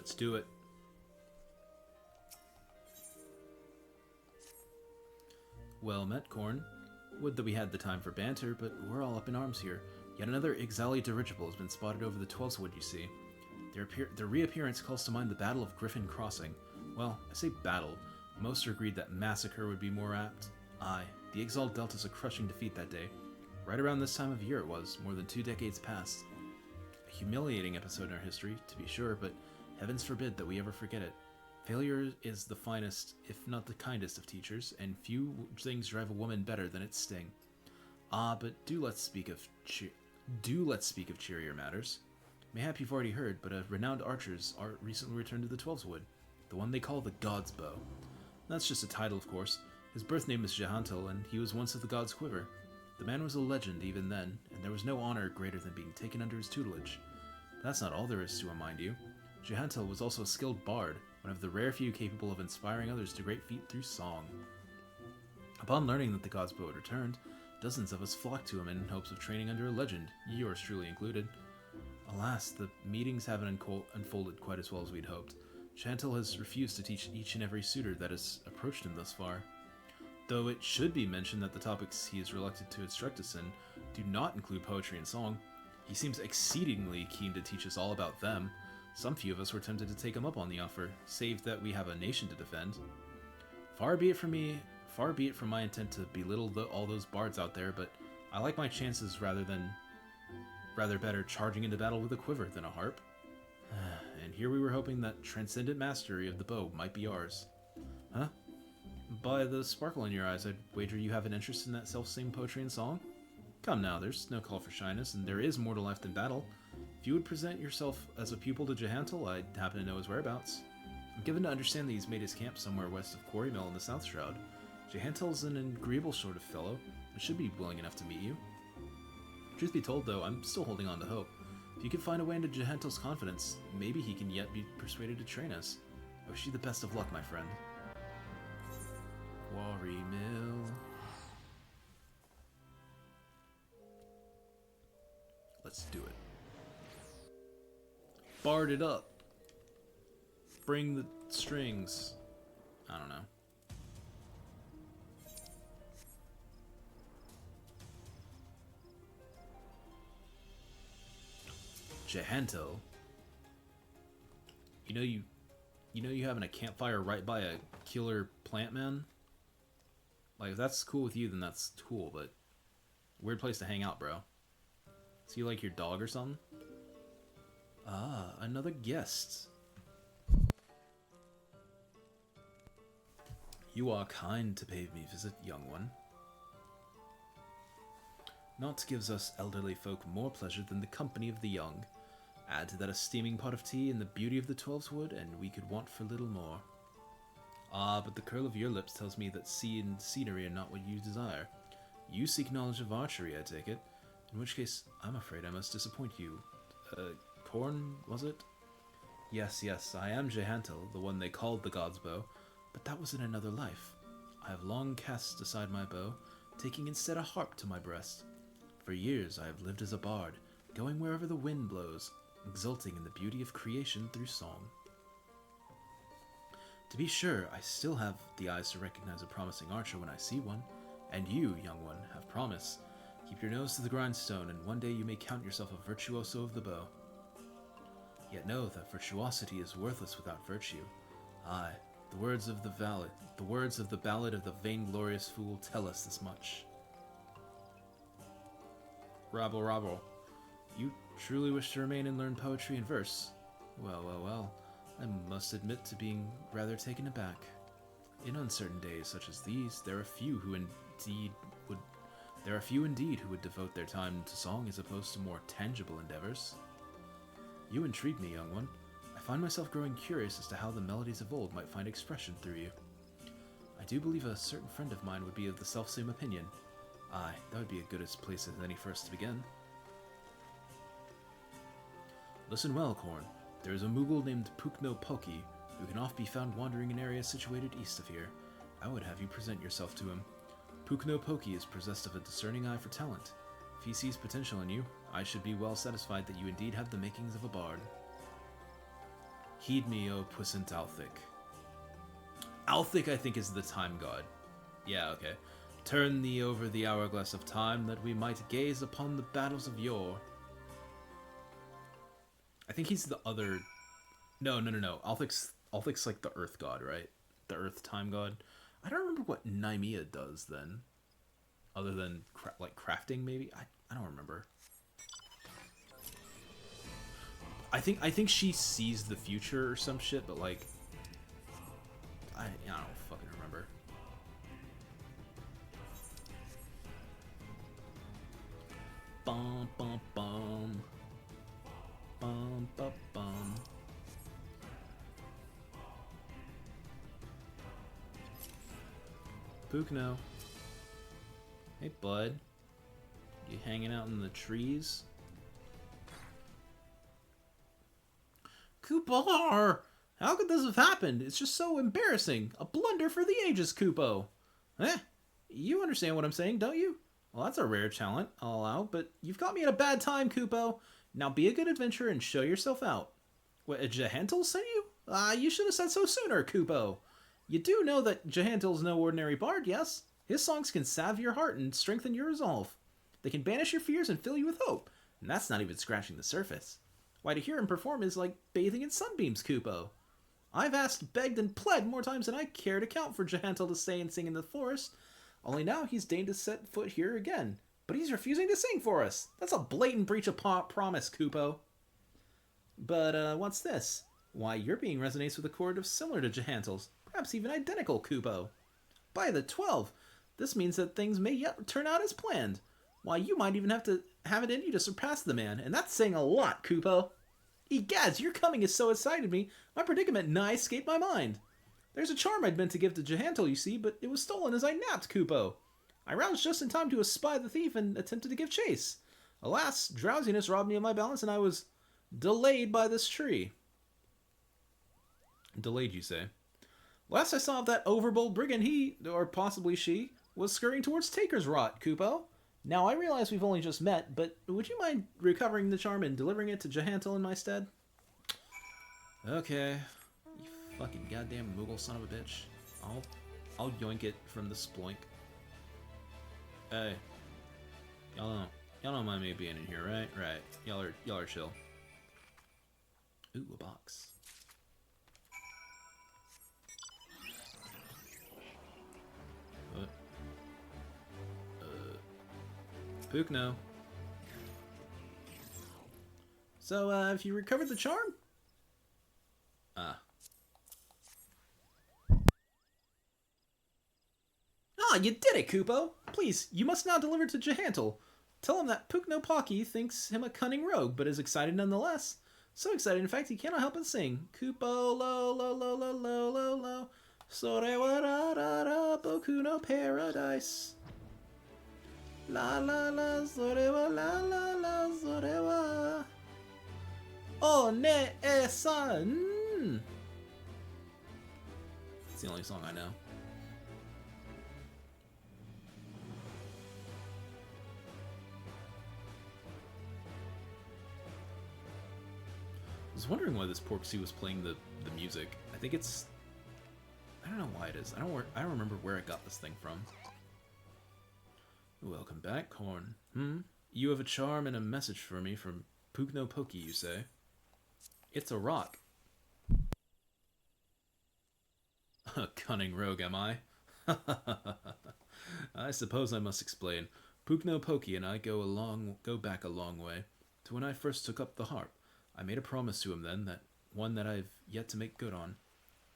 Let's do it. Well met, Corn. Would that we had the time for banter, but we're all up in arms here. Yet another Ixali dirigible has been spotted over the Twelveswood, you see. Their reappearance calls to mind the Battle of Griffin Crossing. Well, I say battle. Most are agreed that massacre would be more apt. Aye, the Ixal dealt us a crushing defeat that day. Right around this time of year it was, more than 2 decades past. A humiliating episode in our history, to be sure, but heavens forbid that we ever forget it. Failure is the finest, if not the kindest of teachers, and few things drive a woman better than its sting. Ah, but do let's speak of cheerier matters. Mayhap you've already heard, but a renowned archer's art recently returned to the Twelveswood, the one they call the God's Bow. That's just a title, of course. His birth name is Jehantel, and he was once of the God's Quiver. The man was a legend even then, and there was no honor greater than being taken under his tutelage. But that's not all there is to him, mind you. Jehantel was also a skilled bard, one of the rare few capable of inspiring others to great feat through song. Upon learning that the God's Bow had returned, dozens of us flocked to him in hopes of training under a legend, yours truly included. Alas, the meetings haven't unfolded quite as well as we'd hoped. Jehantel has refused to teach each and every suitor that has approached him thus far. Though it should be mentioned that the topics he is reluctant to instruct us in do not include poetry and song. He seems exceedingly keen to teach us all about them. Some few of us were tempted to take him up on the offer, save that we have a nation to defend. Far be it from my intent to belittle all those bards out there, but I like my chances rather better charging into battle with a quiver than a harp. And here we were hoping that transcendent mastery of the bow might be ours. Huh? By the sparkle in your eyes, I'd wager you have an interest in that self-same poetry and song? Come now, there's no call for shyness, and there is more to life than battle. If you would present yourself as a pupil to Jehantel, I'd happen to know his whereabouts. I'm given to understand that he's made his camp somewhere west of Quarry Mill in the South Shroud. Jehantel's an agreeable sort of fellow, and should be willing enough to meet you. Truth be told, though, I'm still holding on to hope. If you can find a way into Jehantel's confidence, maybe he can yet be persuaded to train us. I wish you the best of luck, my friend. Quarry Mill. Let's do it. Bard it up. Bring the strings. I don't know. Jehantel. You know you having a campfire right by a killer plant man? Like, if that's cool with you, then that's cool, but weird place to hang out, bro. Is he like your dog or something? Ah, another guest. You are kind to pay me visit, young one. Naught gives us elderly folk more pleasure than the company of the young. Add to that a steaming pot of tea and the beauty of the Twelveswood, and we could want for little more. Ah, but the curl of your lips tells me that sea and scenery are not what you desire. You seek knowledge of archery, I take it. In which case, I'm afraid I must disappoint you. Corn, was it? Yes, I am Jehantel, the one they called the God's Bow, but that was in another life. I have long cast aside my bow, taking instead a harp to my breast. For years I have lived as a bard, going wherever the wind blows, exulting in the beauty of creation through song. To be sure, I still have the eyes to recognize a promising archer when I see one, and you, young one, have promise. Keep your nose to the grindstone, and one day you may count yourself a virtuoso of the bow. Yet know that virtuosity is worthless without virtue. Aye, the words of the ballad of the vainglorious fool tell us this much. Rabble, rabble. You truly wish to remain and learn poetry and verse? Well. I must admit to being rather taken aback. In uncertain days such as these, there are few indeed who would devote their time to song as opposed to more tangible endeavors. You intrigue me, young one. I find myself growing curious as to how the melodies of old might find expression through you. I do believe a certain friend of mine would be of the selfsame opinion. Aye, that would be a good place as any for us to begin. Listen well, Corn. There is a Moogle named Pukno Poki, who can oft be found wandering in areas situated east of here. I would have you present yourself to him. Pukno Poki is possessed of a discerning eye for talent. If he sees potential in you, I should be well satisfied that you indeed have the makings of a bard. Heed me, O puissant Althic. Althic, I think, is the time god. Yeah, okay. Turn thee over the hourglass of time, that we might gaze upon the battles of yore. I think he's the other... No. Althic's like the earth god, right? The earth time god. I don't remember what Nymea does, then. Other than, like, crafting, maybe? I don't remember. I think she sees the future or some shit, but, like... I don't fucking remember. Bum, bum, bum. Bum, bum, bum. Pukno. Hey, bud. You hanging out in the trees? Kupo! How could this have happened? It's just so embarrassing. A blunder for the ages, Kupo. Eh? You understand what I'm saying, don't you? Well, that's a rare talent, I'll allow, but you've got me at a bad time, Kupo. Now be a good adventurer and show yourself out. What, Jahantel sent you? You should have said so sooner, Kupo. You do know that Jahantel's no ordinary bard, yes? His songs can salve your heart and strengthen your resolve. They can banish your fears and fill you with hope. And that's not even scratching the surface. Why, to hear him perform is like bathing in sunbeams, Kupo. I've asked, begged, and pled more times than I care to count for Jahantel to stay and sing in the forest. Only now he's deigned to set foot here again. But he's refusing to sing for us. That's a blatant breach of promise, Kupo. But, what's this? Why, your being resonates with a chord similar to Jahantel's. Perhaps even identical, Kupo. By the 12, this means that things may yet turn out as planned. Why, you might even have to have it in you to surpass the man, and that's saying a lot, Kupo. Egads, your coming has so excited me, my predicament nigh escaped my mind. There's a charm I'd meant to give to Jahantel, you see, but it was stolen as I napped, Kupo. I roused just in time to espy the thief and attempted to give chase. Alas, drowsiness robbed me of my balance, and I was delayed by this tree. Delayed, you say? Last I saw of that overbold brigand, he, or possibly she, was scurrying towards Taker's Rot, Kupo. Now, I realize we've only just met, but would you mind recovering the charm and delivering it to Jahantel in my stead? Okay. You fucking goddamn Moogle son of a bitch. I'll yoink it from the sploink. Hey. Y'all don't mind me being in here, right? Right. Y'all are chill. Ooh, a box. What? Pukno. So, have you recovered the charm? Ah, you did it, Kupo! Please, you must now deliver to Jahantel. Tell him that Pukno Pocky thinks him a cunning rogue, but is excited nonetheless. So excited, in fact, he cannot help but sing. Kupo lo lo lo lo lo lo lo. Sorewa ra ra ra boku no paradise. La la la sorewa la la la sorewa. Oh ne e san. It's the only song I know. I was wondering why this Porksy was playing the music. I think it's... I don't know why it is. I don't remember where I got this thing from. Welcome back, Horn. You have a charm and a message for me from Pukno Poki, you say? It's a rock. A cunning rogue, am I? I suppose I must explain. Pukno Poki and I go back a long way, to when I first took up the harp. I made a promise to him then, one that I've yet to make good on.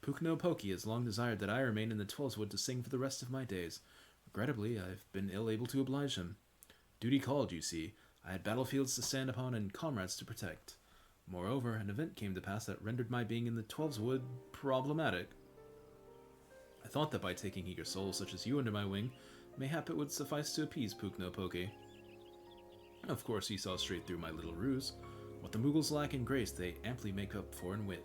Pukno Poki has long desired that I remain in the Twelveswood to sing for the rest of my days. Regrettably, I've been ill able to oblige him. Duty called, you see. I had battlefields to stand upon and comrades to protect. Moreover, an event came to pass that rendered my being in the Twelveswood problematic. I thought that by taking eager souls such as you under my wing, mayhap it would suffice to appease Pukno Poki. Of course, he saw straight through my little ruse. What the Moogles lack in grace, they amply make up for in wit.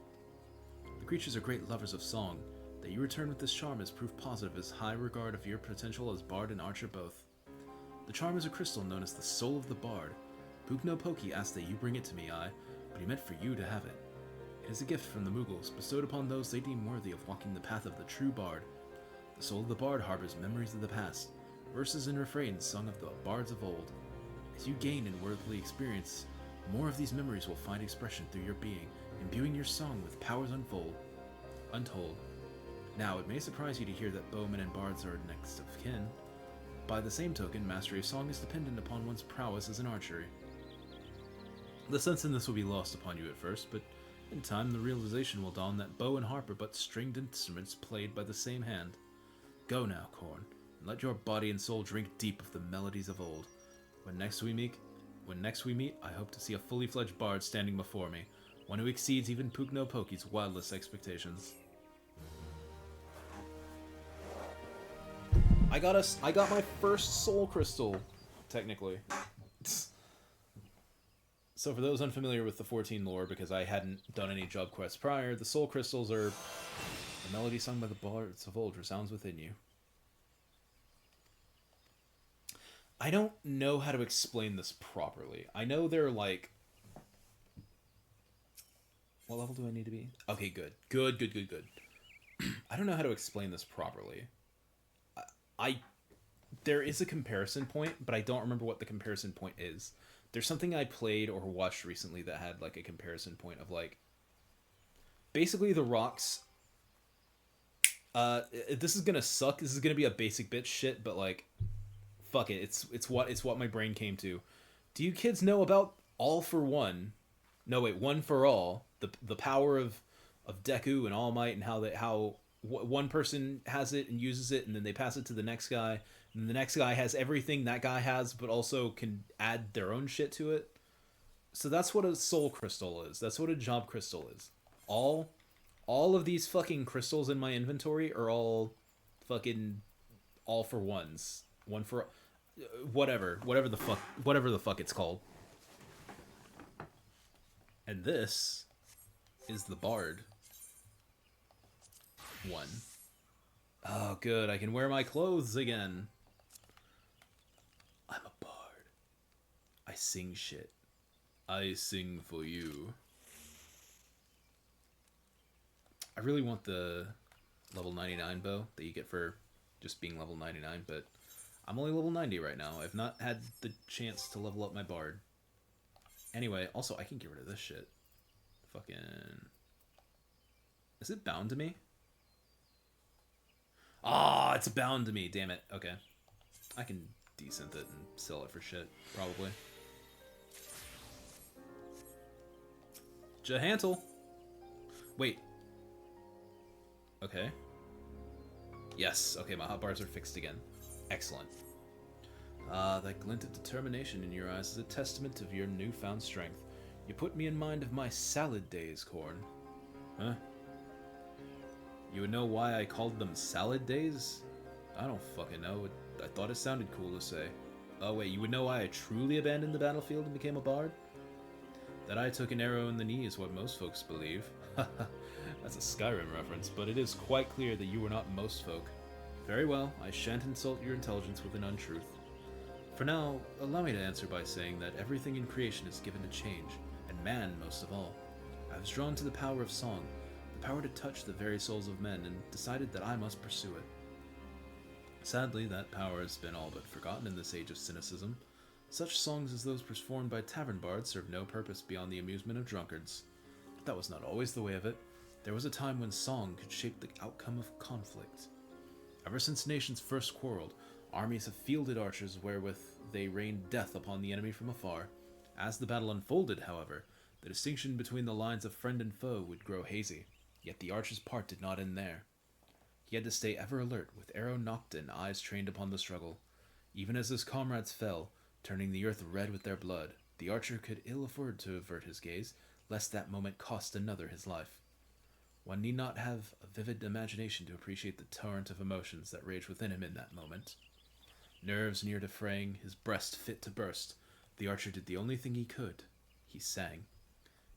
The creatures are great lovers of song. That you return with this charm is proof positive of his high regard of your potential as bard and archer both. The charm is a crystal known as the Soul of the Bard. Pukno Poki asked that you bring it to me, but he meant for you to have it. is a gift from the Mughals, bestowed upon those they deem worthy of walking the path of the true bard. The soul of the bard harbors memories of the past, verses and refrains sung of the bards of old. As you gain in worldly experience, more of these memories will find expression through your being, imbuing your song with powers untold. Now, it may surprise you to hear that bowmen and bards are next of kin. By the same token, mastery of song is dependent upon one's prowess as an archery. The sense in this will be lost upon you at first, but in time the realization will dawn that bow and harp are but stringed instruments played by the same hand. Go now, Corn, and let your body and soul drink deep of the melodies of old. When next we meet, I hope to see a fully fledged bard standing before me, one who exceeds even Pugno Poki's wildest expectations. I got my first soul crystal, technically. So for those unfamiliar with the 14 lore, because I hadn't done any job quests prior, the soul crystals are the melody sung by the bards of old resounds within you. I don't know how to explain this properly. I know they're like... What level do I need to be? Okay, good. Good. I don't know how to explain this properly. There is a comparison point, but I don't remember what the comparison point is. There's something I played or watched recently that had like a comparison point of like... Basically the rocks... this is gonna suck. This is gonna be a basic bitch shit, but like... Fuck it, it's what my brain came to. Do you kids know about All for One? No, wait, One for All. The power of Deku and All Might, and how one person has it and uses it, and then they pass it to the next guy, and the next guy has everything that guy has, but also can add their own shit to it. So that's what a soul crystal is. That's what a job crystal is. All of these fucking crystals in my inventory are all fucking all for ones. One for whatever the fuck it's called. And this is the bard one. Oh, good. I can wear my clothes again. I'm a bard. I sing shit. I sing for you. I really want the level 99 bow that you get for just being level 99, but I'm only level 90 right now. I've not had the chance to level up my bard. Anyway, also, I can get rid of this shit. Fucking... Is it bound to me? Ah, it's bound to me. Damn it. Okay. I can desynth it and sell it for shit, probably. Jahantel. Wait. Okay. Yes. Okay, my hotbars are fixed again. Excellent. That glint of determination in your eyes is a testament of your newfound strength. You put me in mind of my salad days, Corn. Huh? You would know why I called them salad days? I don't fucking know. I thought it sounded cool to say. Oh wait, you would know why I truly abandoned the battlefield and became a bard? That I took an arrow in the knee is what most folks believe. That's a Skyrim reference, but it is quite clear that you are not most folk. Very well, I shan't insult your intelligence with an untruth. For now, allow me to answer by saying that everything in creation is given to change, and man most of all. I was drawn to the power of song, the power to touch the very souls of men, and decided that I must pursue it. Sadly, that power has been all but forgotten in this age of cynicism. Such songs as those performed by tavern bards serve no purpose beyond the amusement of drunkards. But that was not always the way of it. There was a time when song could shape the outcome of conflict. Ever since nations first quarreled, armies have fielded archers wherewith they rained death upon the enemy from afar. As the battle unfolded, however, the distinction between the lines of friend and foe would grow hazy, yet the archer's part did not end there. He had to stay ever alert, with arrow nocked and eyes trained upon the struggle. Even as his comrades fell, turning the earth red with their blood, the archer could ill afford to avert his gaze, lest that moment cost another his life. One need not have a vivid imagination to appreciate the torrent of emotions that raged within him in that moment. Nerves near to fraying, his breast fit to burst, the archer did the only thing he could. He sang.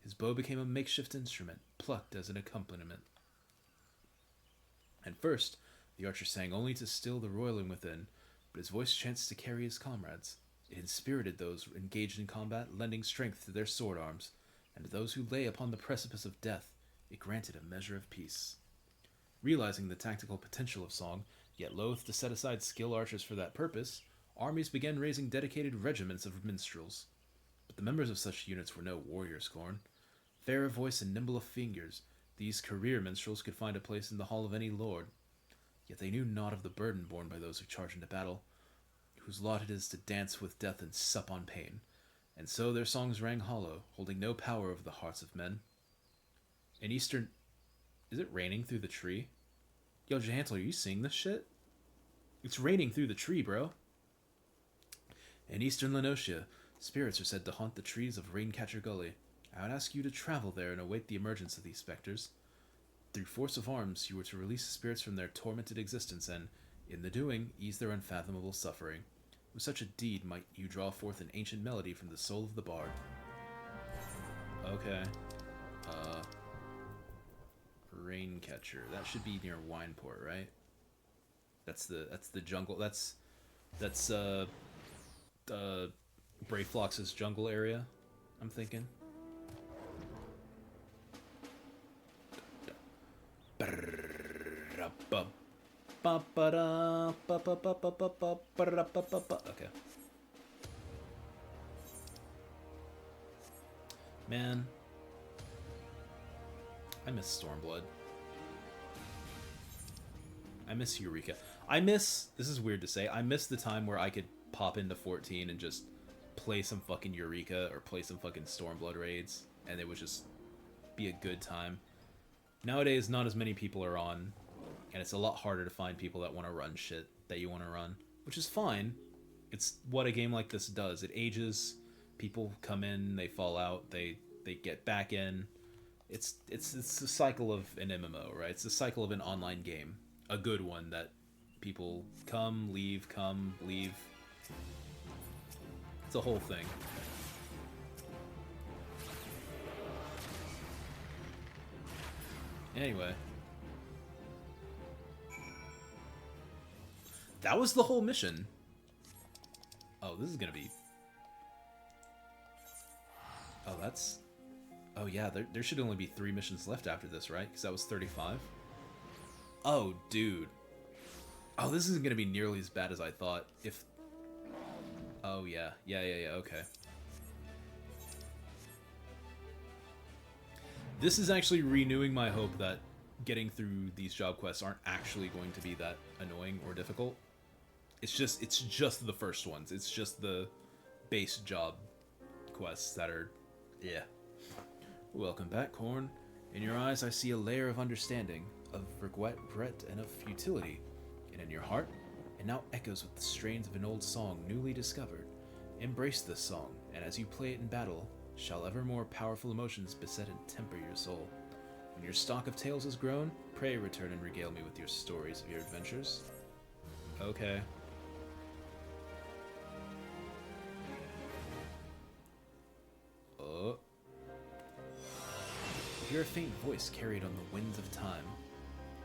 His bow became a makeshift instrument, plucked as an accompaniment. At first, the archer sang only to still the roiling within, but his voice chanced to carry his comrades. It inspirited those engaged in combat, lending strength to their sword arms, and to those who lay upon the precipice of death, it granted a measure of peace. Realizing the tactical potential of song, yet loath to set aside skilled archers for that purpose, armies began raising dedicated regiments of minstrels. But the members of such units were no warriors, Corn. Fair of voice and nimble of fingers, these career minstrels could find a place in the hall of any lord. Yet they knew not of the burden borne by those who charge into battle, whose lot it is to dance with death and sup on pain. And so their songs rang hollow, holding no power over the hearts of men. In eastern... Is it raining through the tree? Yo, Jahantel, are you seeing this shit? It's raining through the tree, bro. In eastern Lenotia, spirits are said to haunt the trees of Raincatcher Gully. I would ask you to travel there and await the emergence of these specters. Through force of arms, you were to release the spirits from their tormented existence and, in the doing, ease their unfathomable suffering. With such a deed might you draw forth an ancient melody from the soul of the bard. Okay. Raincatcher. That should be near Wineport, right? That's the jungle. That's Brayflox's jungle area, I'm thinking. Okay. Man, I miss Stormblood. I miss Eureka. This is weird to say, I miss the time where I could pop into 14 and just play some fucking Eureka or play some fucking Stormblood raids, and it would just be a good time. Nowadays, not as many people are on, and it's a lot harder to find people that want to run shit that you want to run, which is fine. It's what a game like this does. It ages, people come in, they fall out, they get back in. It's a cycle of an MMO, right? It's a cycle of an online game. A good one that people come, leave. It's a whole thing. Anyway. That was the whole mission. Oh, this is gonna be... Oh, that's... Oh, yeah, there should only be 3 missions left after this, right? Because that was 35. Oh, dude. Oh, this isn't gonna be nearly as bad as I thought. If... Oh, yeah. Yeah, okay. This is actually renewing my hope that getting through these job quests aren't actually going to be that annoying or difficult. It's just the first ones. It's just the base job quests that are... Yeah. Welcome back, Corn. In your eyes I see a layer of understanding, of regret, and of futility. And in your heart, it now echoes with the strains of an old song newly discovered. Embrace this song, and as you play it in battle, shall ever more powerful emotions beset and temper your soul. When your stock of tales has grown, pray return and regale me with your stories of your adventures. Okay. Oh. Hear a faint voice carried on the winds of time.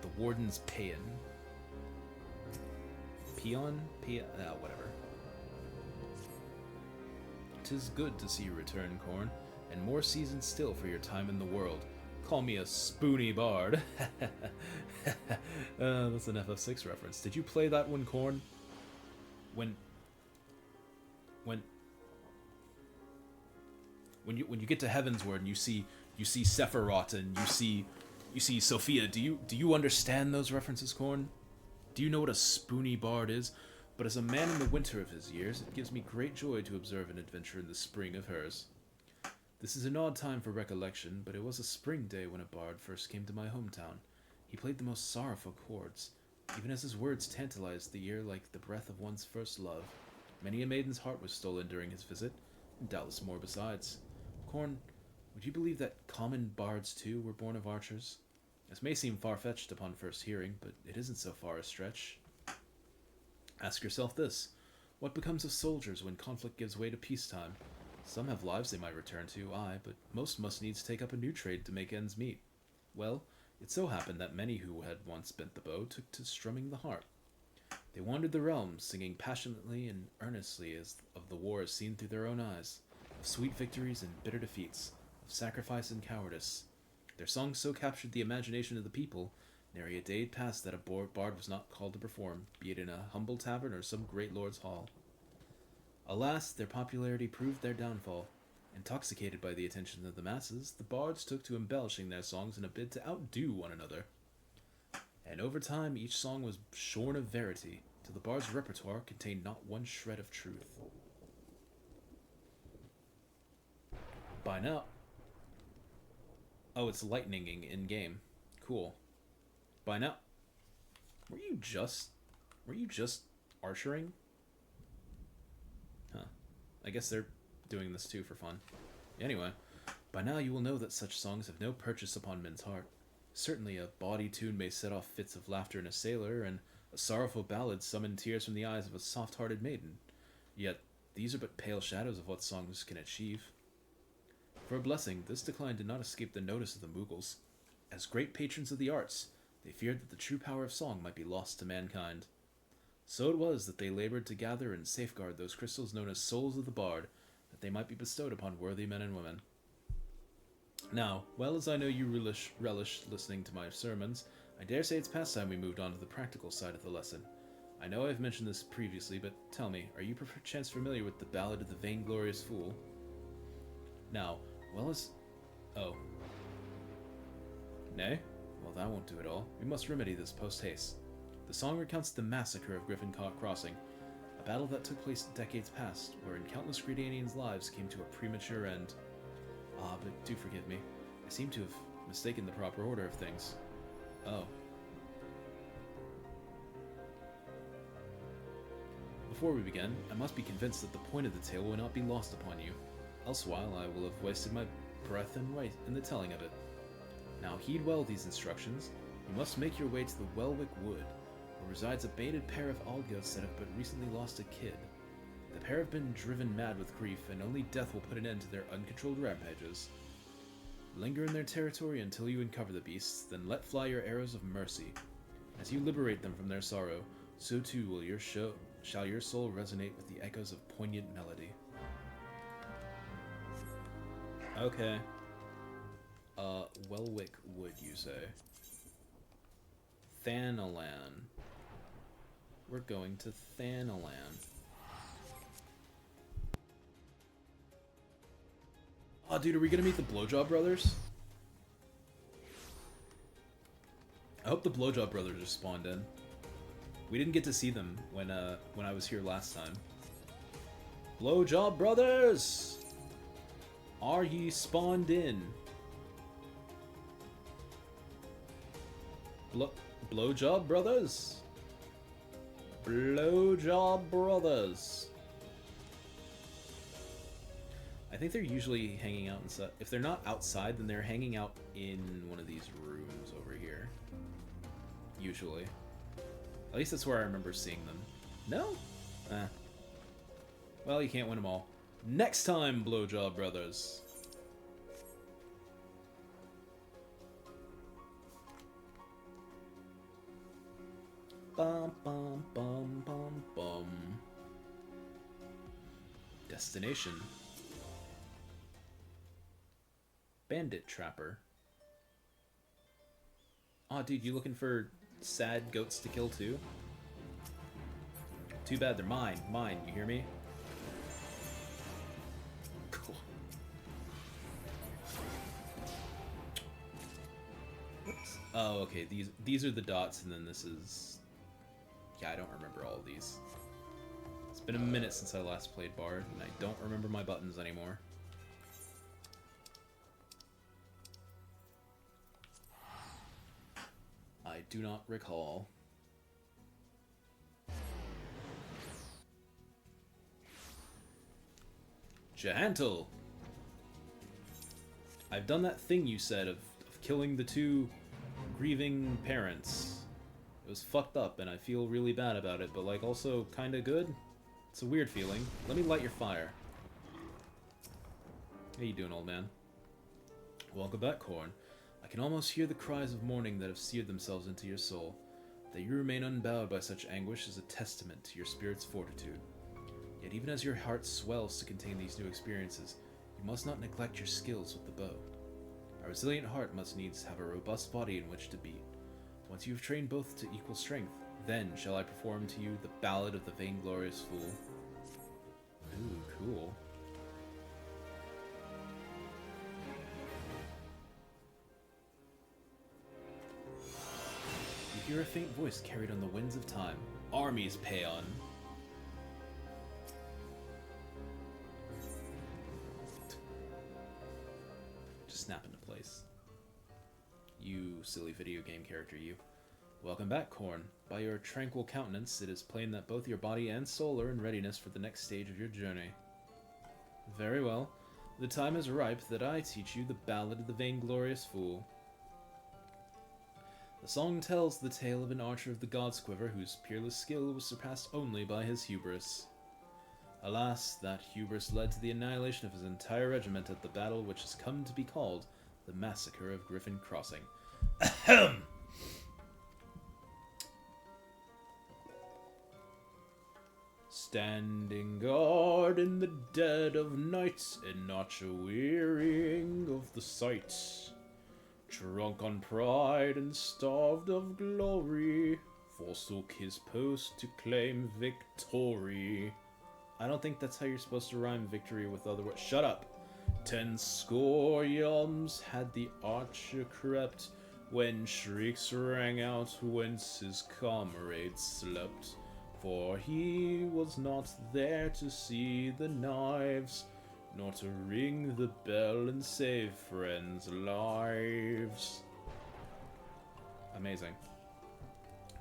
The warden's paean. Peon? Whatever. 'Tis good to see you return, Corn, and more seasoned still for your time in the world. Call me a spoony bard. That's an FF6 reference. Did you play that one, Corn? When you get to Heavensward and you see Sephiroth and you see Sophia, do you understand those references, Corn? Do you know what a spoony bard is? But as a man in the winter of his years, it gives me great joy to observe an adventure in the spring of hers. This is an odd time for recollection, but it was a spring day when a bard first came to my hometown. He played the most sorrowful chords, even as his words tantalized the ear like the breath of one's first love. Many a maiden's heart was stolen during his visit, and doubtless more besides. Corn, would you believe that common bards too were born of archers? This may seem far-fetched upon first hearing, but it isn't so far a stretch. Ask yourself this: what becomes of soldiers when conflict gives way to peacetime? Some have lives they might return to, aye, but most must needs take up a new trade to make ends meet. Well, it so happened that many who had once bent the bow took to strumming the harp. They wandered the realms, singing passionately and earnestly as of the wars seen through their own eyes, of sweet victories and bitter defeats, of sacrifice and cowardice. Their songs so captured the imagination of the people, nary a day passed that a bard was not called to perform, be it in a humble tavern or some great lord's hall. Alas, their popularity proved their downfall. Intoxicated by the attention of the masses, the bards took to embellishing their songs in a bid to outdo one another. And over time, each song was shorn of verity, till the bard's repertoire contained not one shred of truth. By now... Oh, it's lightninging in-game. Cool. By now... Were you just archering? Huh. I guess they're doing this too for fun. Anyway, by now you will know that such songs have no purchase upon men's heart. Certainly a bawdy tune may set off fits of laughter in a sailor, and a sorrowful ballad summon tears from the eyes of a soft-hearted maiden. Yet, these are but pale shadows of what songs can achieve. For a blessing, this decline did not escape the notice of the Mughals. As great patrons of the arts, they feared that the true power of song might be lost to mankind. So it was that they labored to gather and safeguard those crystals known as souls of the bard, that they might be bestowed upon worthy men and women. Now, well as I know you relish listening to my sermons, I dare say it's past time we moved on to the practical side of the lesson. I know I've mentioned this previously, but tell me, are you perchance familiar with the Ballad of the Vainglorious Fool? Now, well as... Oh. Nay? Well, that won't do it all. We must remedy this post-haste. The song recounts the massacre of Griffin Crossing, a battle that took place decades past, wherein countless Gridanians' lives came to a premature end. Ah, but do forgive me. I seem to have mistaken the proper order of things. Oh. Before we begin, I must be convinced that the point of the tale will not be lost upon you. Elsewhile, I will have wasted my breath and weight in the telling of it. Now heed well these instructions. You must make your way to the Welwick Wood, where resides a baited pair of Aldgoats that have but recently lost a kid. The pair have been driven mad with grief, and only death will put an end to their uncontrolled rampages. Linger in their territory until you uncover the beasts, then let fly your arrows of mercy. As you liberate them from their sorrow, so too will shall your soul resonate with the echoes of poignant melody. Okay. Welwick Wood, you say? Thanalan. We're going to Thanalan. Oh, dude, are we gonna meet the Blowjob Brothers? I hope the Blowjob Brothers are spawned in. We didn't get to see them when I was here last time. Blowjob Brothers! Are ye spawned in? Blowjob Brothers? Blowjob Brothers. I think they're usually hanging out inside. If they're not outside, then they're hanging out in one of these rooms over here. Usually. At least that's where I remember seeing them. No? Well, you can't win them all. Next time, Blowjob Brothers. Bum bum bum bum bum. Destination. Bandit Trapper. Aw, dude, you looking for sad goats to kill too? Too bad they're mine. Mine, you hear me? Cool. Oh, okay, these are the dots, and then this is... Yeah, I don't remember all of these. It's been a minute since I last played Bard, and I don't remember my buttons anymore. I do not recall. Jahantel! I've done that thing you said of killing the two grieving parents. It was fucked up, and I feel really bad about it, but, like, also kinda good? It's a weird feeling. Let me light your fire. How you doing, old man? Welcome back, Korn. I can almost hear the cries of mourning that have seared themselves into your soul. That you remain unbowed by such anguish is a testament to your spirit's fortitude. Yet even as your heart swells to contain these new experiences, you must not neglect your skills with the bow. A resilient heart must needs have a robust body in which to beat. Once you have trained both to equal strength, then shall I perform to you the Ballad of the Vainglorious Fool. Ooh, cool. You hear a faint voice carried on the winds of time. Armies Paeon. Just snap into place. You silly video game character, you. Welcome back, Korn. By your tranquil countenance, it is plain that both your body and soul are in readiness for the next stage of your journey. Very well. The time is ripe that I teach you the Ballad of the Vainglorious Fool. The song tells the tale of an archer of the God's Quiver whose peerless skill was surpassed only by his hubris. Alas, that hubris led to the annihilation of his entire regiment at the battle which has come to be called the Massacre of Griffin Crossing. Ahem! Standing guard in the dead of night, and not wearying of the sight. Drunk on pride and starved of glory, forsook his post to claim victory. I don't think that's how you're supposed to rhyme victory with other words. Shut up! 10 score yums had the archer crept, when shrieks rang out whence his comrades slept. For he was not there to see the knives, nor to ring the bell and save friends' lives. Amazing.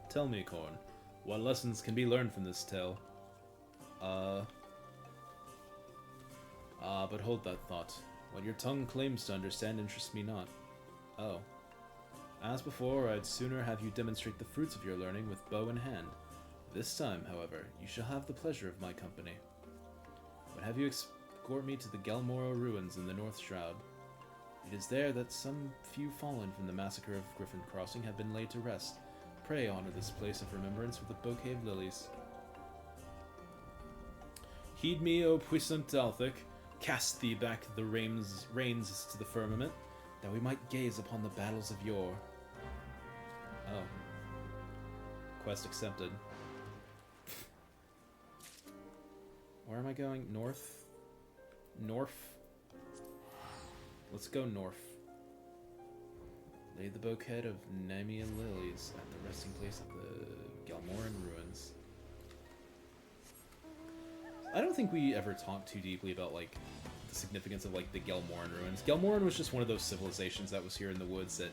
Tell me, Korn, what lessons can be learned from this tale? But hold that thought. What your tongue claims to understand interests me not. Oh. As before, I'd sooner have you demonstrate the fruits of your learning with bow in hand. This time, however, you shall have the pleasure of my company. But have you escort me to the Gelmoro ruins in the North Shroud. It is there that some few fallen from the massacre of Griffin Crossing have been laid to rest. Pray honor this place of remembrance with a bouquet of lilies. Heed me, O puissant Dalthic. Cast thee back the reins to the firmament, that we might gaze upon the battles of yore. Oh. Quest accepted. Where am I going? North? North? Let's go north. Lay the bouquet of Nemean lilies at the resting place of the Gelmoran ruins. I don't think we ever talked too deeply about, like, the significance of, like, the Gelmoran ruins. Gelmoran was just one of those civilizations that was here in the woods that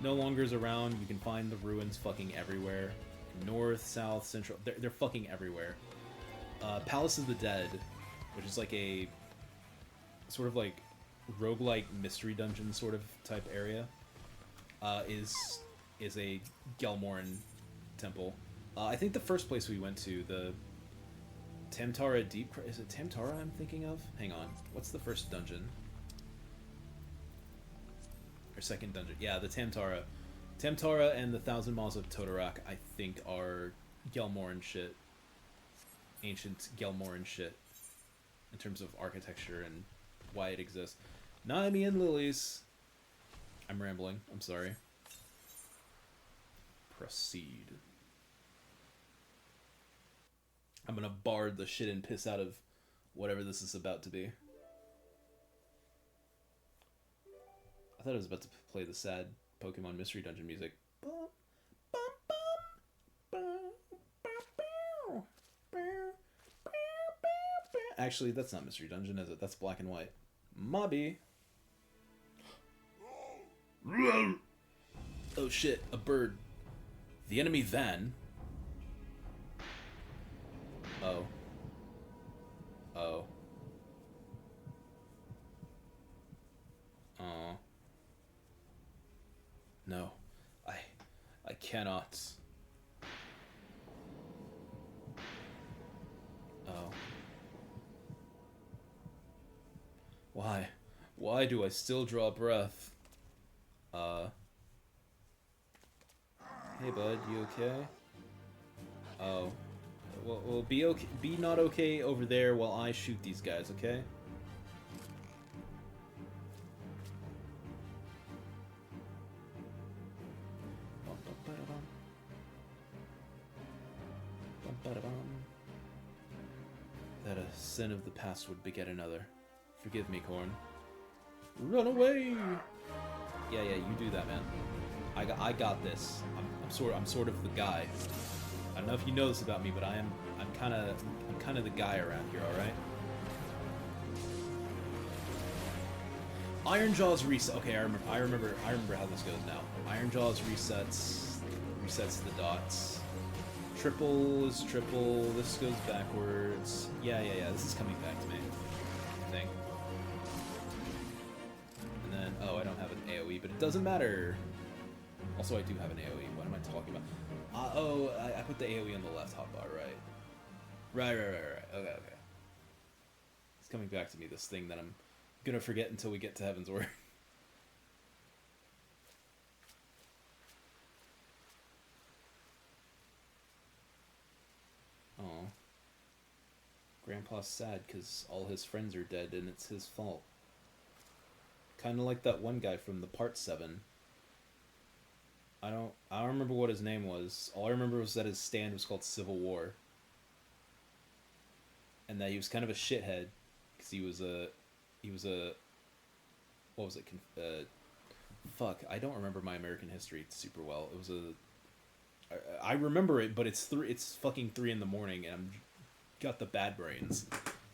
no longer is around. You can find the ruins fucking everywhere. North, south, central. They're fucking everywhere. Palace of the Dead, which is like a sort of like roguelike mystery dungeon sort of type area, is a Gelmoran temple. I think the first place we went to, the Tamtara Deep... Is it Tamtara I'm thinking of? Hang on. What's the first dungeon? Or second dungeon? Yeah, the Tamtara. Tamtara and the Thousand Maws of Totorak, I think, are Gelmoran shit. Ancient Gelmoran shit. In terms of architecture and why it exists. Nemean lilies. I'm rambling. I'm sorry. Proceed. I'm gonna bard the shit and piss out of whatever this is about to be. I thought I was about to play the sad Pokemon Mystery Dungeon music. Actually, that's not Mystery Dungeon, is it? That's Black and White. Mobby! Oh shit, a bird. The enemy van. Oh. Oh. Oh. No. I cannot. Oh. Why? Why do I still draw breath? Hey bud, you okay? Oh. Well, be okay. Be not okay over there while I shoot these guys, okay? sin of the past would beget another. Forgive me, Corn. Run away! Yeah, you do that, man. I got this. I'm sort of the guy. I don't know if you know this about me, but I'm kind of the guy around here. All right. Ironjaw's reset. Okay, I remember how this goes now. Ironjaw's resets the dots. Triple is triple. This goes backwards. Yeah. This is coming back to me, I think. And then, oh, I don't have an AoE, but it doesn't matter. Also, I do have an AoE. What am I talking about? I put the AoE on the left hotbar, right? Right. Okay. It's coming back to me, this thing that I'm gonna forget until we get to Heaven's Word. Oh. Grandpa's sad because all his friends are dead and it's his fault. Kind of like that one guy from the Part 7. I don't remember what his name was. All I remember was that his stand was called Civil War. And that he was kind of a shithead because he was a what was it? Fuck, I don't remember my American history super well. It was I remember it, but it's fucking 3 in the morning and I'm got the bad brains.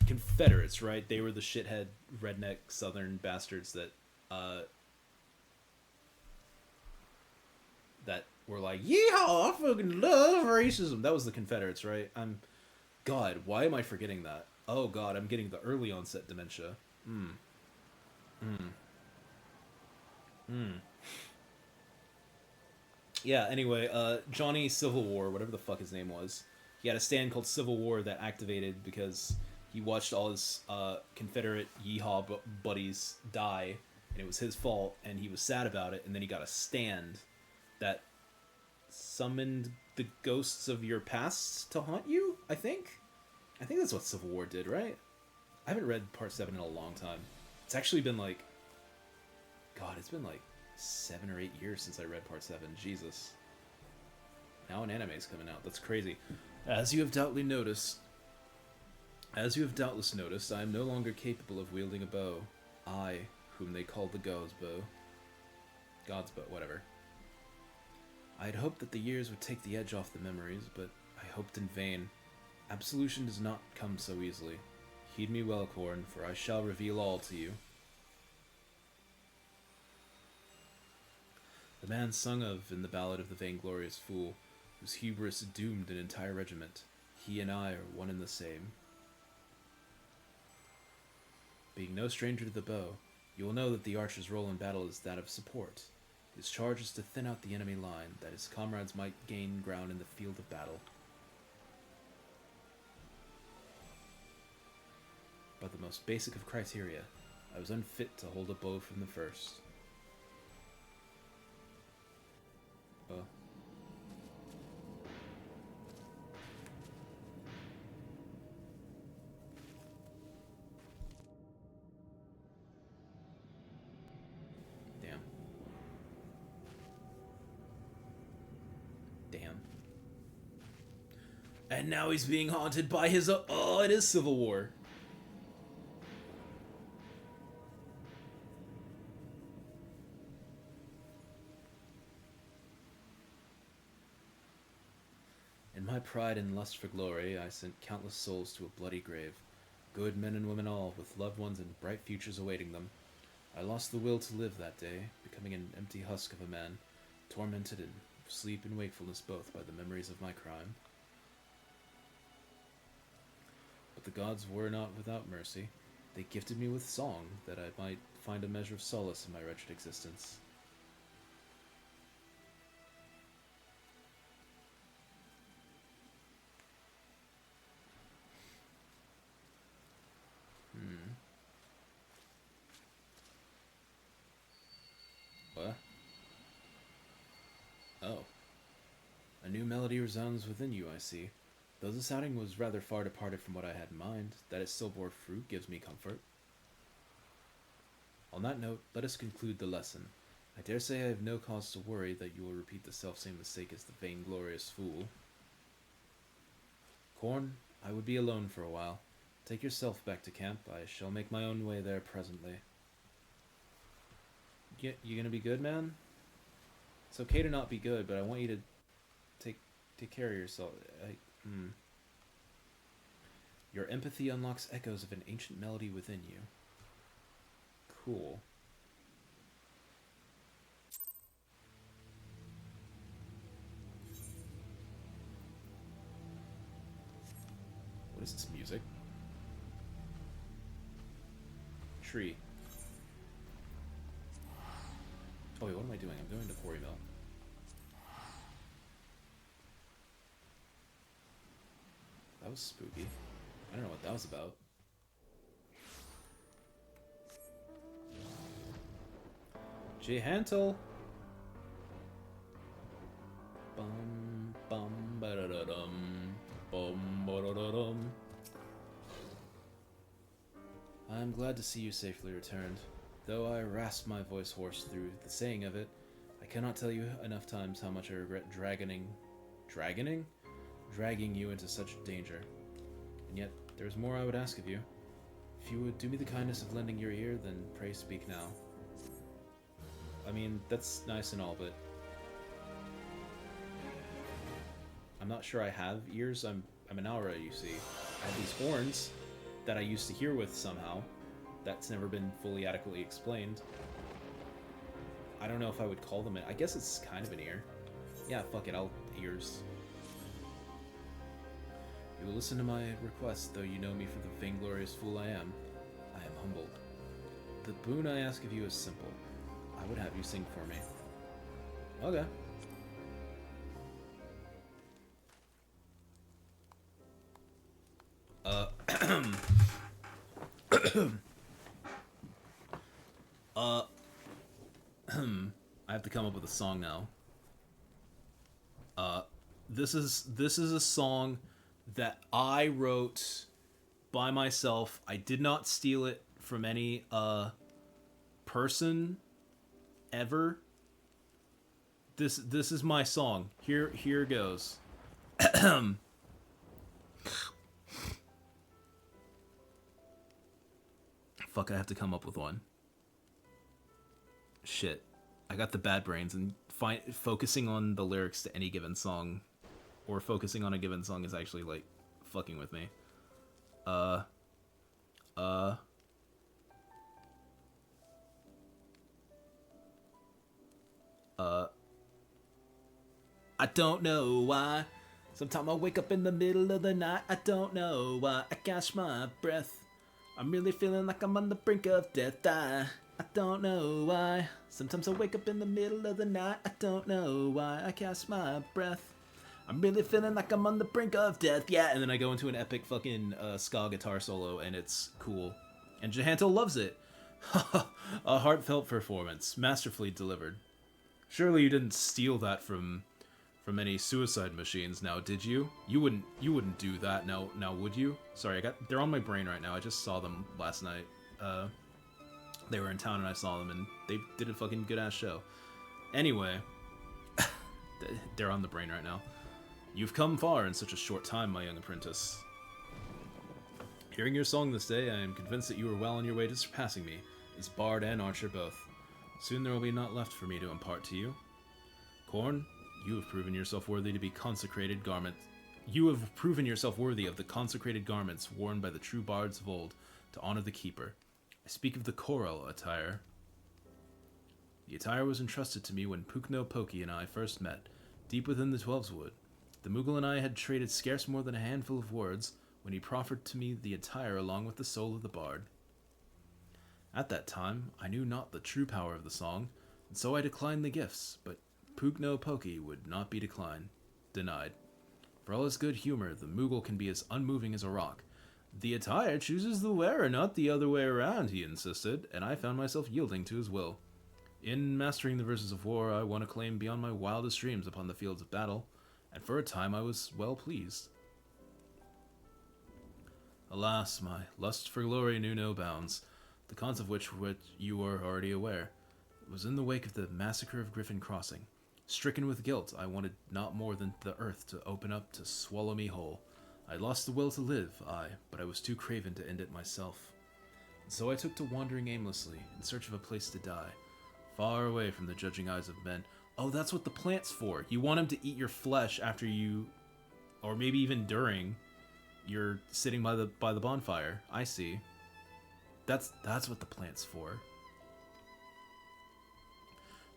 Confederates, right? They were the shithead redneck southern bastards that were like, yeehaw, I fucking love racism. That was the Confederates, right? God, why am I forgetting that? Oh God, I'm getting the early onset dementia. Yeah, anyway, Johnny Civil War, whatever the fuck his name was, he had a stand called Civil War that activated because he watched all his Confederate yeehaw buddies die, and it was his fault, and he was sad about it, and then he got a stand that summoned the ghosts of your past to haunt you, I think that's what Civil War did, right? I haven't read Part 7 in a long time. It's actually been like... God, it's been like 7 or 8 years since I read Part 7. Jesus. Now an anime's coming out. That's crazy. As you have doubtless noticed, I am no longer capable of wielding a bow. I, whom they call the God's bow, whatever. I had hoped that the years would take the edge off the memories, but I hoped in vain. Absolution does not come so easily. Heed me well, Corn, for I shall reveal all to you. The man sung of in the ballad of the vainglorious fool, whose hubris doomed an entire regiment. He and I are one and the same. Being no stranger to the bow, you will know that the archer's role in battle is that of support. His charge is to thin out the enemy line, that his comrades might gain ground in the field of battle. By the most basic of criteria, I was unfit to hold a bow from the first. Damn. And now he's being haunted by his... Oh, it is Civil War. In my pride and lust for glory, I sent countless souls to a bloody grave. Good men and women all, with loved ones and bright futures awaiting them. I lost the will to live that day, becoming an empty husk of a man, tormented in sleep and wakefulness both by the memories of my crime. But the gods were not without mercy. They gifted me with song, that I might find a measure of solace in my wretched existence. What? Oh. A new melody resounds within you, I see. Though the sounding was rather far departed from what I had in mind, that it still bore fruit gives me comfort. On that note, let us conclude the lesson. I dare say I have no cause to worry that you will repeat the selfsame mistake as the vainglorious fool. Corn, I would be alone for a while. Take yourself back to camp. I shall make my own way there presently. You gonna be good, man? It's okay to not be good, but I want you to take care of yourself. Your empathy unlocks echoes of an ancient melody within you. Cool. What is this music? Tree. Oh wait, what am I doing? I'm going to Quarry Mill. That was spooky. I don't know what that was about. Hantel. Bum bum ba da da dum. Bum ba da da dum. I'm glad to see you safely returned. Though I rasp my voice hoarse through the saying of it, I cannot tell you enough times how much I regret dragging you into such danger. And yet, there is more I would ask of you. If you would do me the kindness of lending your ear, then pray speak now. I mean, that's nice and all, but I'm not sure I have ears. I'm an aura, you see. I have these horns that I used to hear with somehow. That's never been fully adequately explained. I don't know if I would call them it. I guess it's kind of an ear. Yeah, fuck it, I'll ears. You will listen to my request, though you know me for the vainglorious fool I am. I am humbled. The boon I ask of you is simple. I would have you sing for me. Okay. I have to come up with a song now. This is a song that I wrote by myself. I did not steal it from any person ever. This is my song. Here goes. Fuck, I have to come up with one. Shit. I got the bad brains, and focusing on the lyrics to any given song, or focusing on a given song, is actually, like, fucking with me. I don't know why. Sometimes I wake up in the middle of the night. I don't know why. I catch my breath. I'm really feeling like I'm on the brink of death. I don't know why. Sometimes I wake up in the middle of the night. I don't know why. I catch my breath. I'm really feeling like I'm on the brink of death. Yeah, and then I go into an epic fucking ska guitar solo, and it's cool. And Jahanto loves it. A heartfelt performance, masterfully delivered. Surely you didn't steal that from any suicide machines, now did you? You wouldn't do that, now would you? Sorry, they're on my brain right now. I just saw them last night. They were in town and I saw them, and they did a fucking good ass show. Anyway, they're on the brain right now. You've come far in such a short time, my young apprentice. Hearing your song this day, I am convinced that you are well on your way to surpassing me, as bard and archer both. Soon there will be naught left for me to impart to you. Korn, you have proven yourself worthy to be consecrated garment. You have proven yourself worthy of the consecrated garments worn by the true bards of old to honor the keeper. I speak of the choral attire. The attire was entrusted to me when Pukno Poki and I first met, deep within the Twelves Wood. The Moogle and I had traded scarce more than a handful of words when he proffered to me the attire along with the soul of the bard. At that time, I knew not the true power of the song, and so I declined the gifts, but Pukno Poki would not be denied. For all his good humor, the Moogle can be as unmoving as a rock. The attire chooses the wearer, not the other way around, he insisted, and I found myself yielding to his will. In mastering the verses of war, I won acclaim beyond my wildest dreams upon the fields of battle, and for a time I was well pleased. Alas, my lust for glory knew no bounds, the cause of which you are already aware. It was in the wake of the massacre of Griffin Crossing. Stricken with guilt, I wanted not more than the earth to open up to swallow me whole. I lost the will to live, but I was too craven to end it myself. And so I took to wandering aimlessly, in search of a place to die, far away from the judging eyes of men. Oh, that's what the plant's for. You want him to eat your flesh after you, or maybe even during, you're sitting by the bonfire. I see. That's what the plant's for.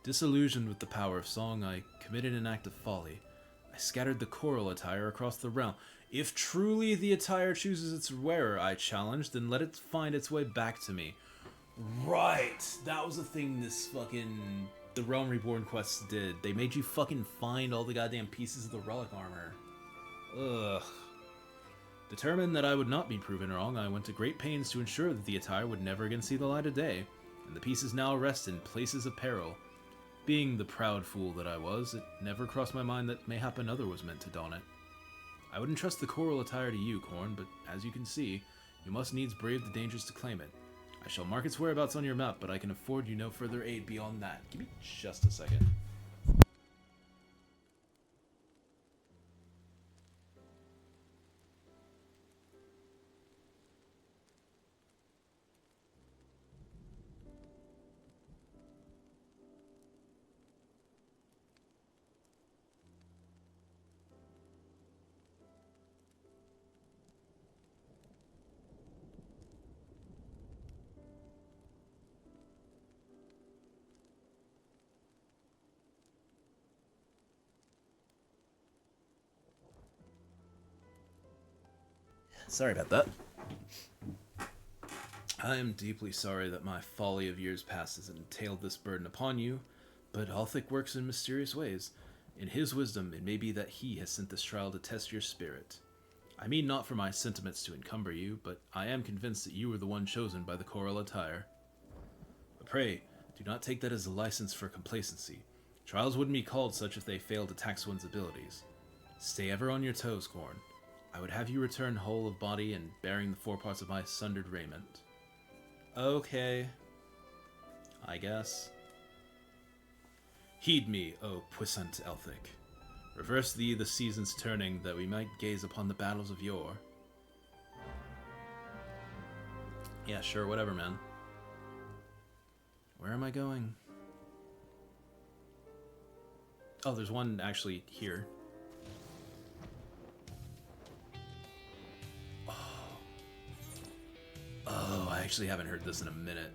Disillusioned with the power of song, I committed an act of folly. I scattered the choral attire across the realm. If truly the attire chooses its wearer, I challenged, then let it find its way back to me. Right! That was the thing the Realm Reborn quests did. They made you fucking find all the goddamn pieces of the relic armor. Ugh. Determined that I would not be proven wrong, I went to great pains to ensure that the attire would never again see the light of day, and the pieces now rest in places of peril. Being the proud fool that I was, it never crossed my mind that mayhap another was meant to don it. I would entrust the choral attire to you, Korn, but as you can see, you must needs brave the dangers to claim it. I shall mark its whereabouts on your map, but I can afford you no further aid beyond that. Give me just a second. Sorry about that. I am deeply sorry that my folly of years past has entailed this burden upon you, but Althik works in mysterious ways. In his wisdom, it may be that he has sent this trial to test your spirit. I mean not for my sentiments to encumber you, but I am convinced that you were the one chosen by the choral attire. But pray, do not take that as a license for complacency. Trials wouldn't be called such if they failed to tax one's abilities. Stay ever on your toes, Korn. I would have you return whole of body and bearing the four parts of my sundered raiment. Okay. I guess. Heed me, O puissant Elthic. Reverse thee the seasons turning, that we might gaze upon the battles of yore. Yeah, sure, whatever, man. Where am I going? Oh, there's one actually here. Oh, I actually haven't heard this in a minute.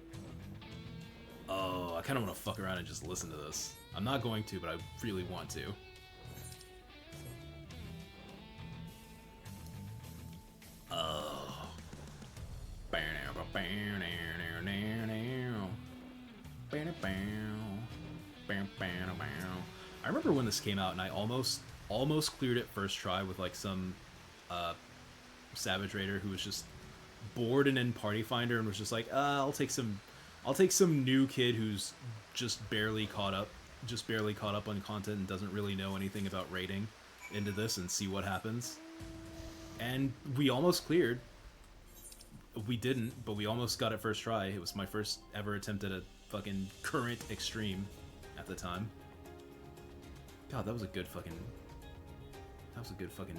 Oh, I kind of want to fuck around and just listen to this. I'm not going to, but I really want to. Oh. I remember when this came out and I almost cleared it first try with like some Savage Raider who was just bored and in Party Finder and was just like, I'll take some new kid who's just barely caught up on content and doesn't really know anything about raiding into this and see what happens. And we almost cleared. We didn't, but we almost got it first try. It was my first ever attempt at a fucking current extreme at the time. God, that was a good fucking